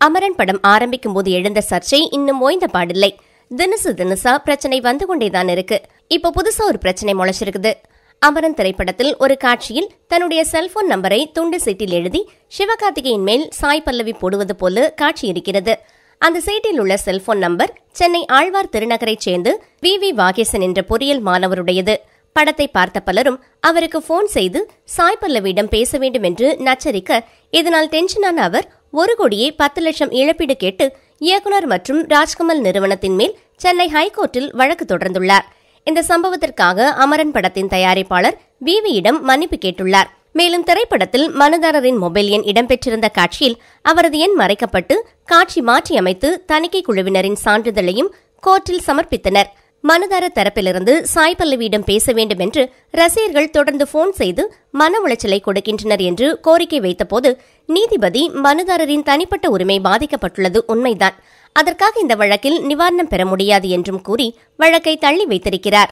அமரன் படம் ஆரம்பிக்கும் போது எழுந்த சர்ச்சை இன்னும் ஓய்ந்த பாடில்லை. தினசா பிரச்சனை வந்து கொண்டேதான் இருக்கு. இப்ப புதுசா ஒரு பிரச்சனை முளைச்சிருக்குது. அமரன் திரைப்படத்தில் ஒரு காட்சியில் தன்னுடைய செல்போன் நம்பரை துண்டு சீட்டில் எழுதி சிவகார்த்திகேயன் மேல் சாய் பல்லவி போடுவது போல காட்சி இருக்கிறது. அந்த சீட்டில் உள்ள செல்போன் நம்பர் சென்னை ஆழ்வார் திருநகரைச் சேர்ந்து வி வாகேசன் என்ற பொறியியல் மாணவருடையது. படத்தை பார்த்த பலரும் அவருக்கு போன் செய்து சாய் பல்லவியிடம் பேச வேண்டும் என்று நச்சரிக்க, இதனால் டென்ஷனான அவர் 1 கோடியே 10 லட்சம் இழப்பீடு கேட்டு இயக்குனர் மற்றும் ராஜ்கமல் நிறுவனத்தின் மேல் சென்னை ஹைகோர்ட்டில் வழக்கு தொடர்ந்துள்ளார். இந்த சம்பவத்திற்காக அமரன் படத்தின் தயாரிப்பாளர் விவியிடம் மன்னிப்பு கேட்டுள்ளார். மேலும் திரைப்படத்தில் மனுதாரரின் மொபைல் எண் இடம்பெற்றிருந்த காட்சியில் அவரது எண் மறைக்கப்பட்டு காட்சி மாற்றி அமைத்து தணிக்கை குழுவினரின் சான்றிதழையும் கோர்ட்டில் சமர்ப்பித்தனர். மனுதாரர் தரப்பிலிருந்து சாய் பல்லவியிடம் பேச வேண்டும் என்று ரசிகர்கள் தொடர்ந்து போன் செய்து மன உளைச்சலை கொடுக்கின்றனர் என்று கோரிக்கை வைத்தபோது நீதிபதி மனுதாரரின் தனிப்பட்ட உரிமை பாதிக்கப்பட்டுள்ளது உண்மைதான், அதற்காக இந்த வழக்கில் நிவாரணம் பெற முடியாது என்றும் கூறி வழக்கை தள்ளி வைத்திருக்கிறார்.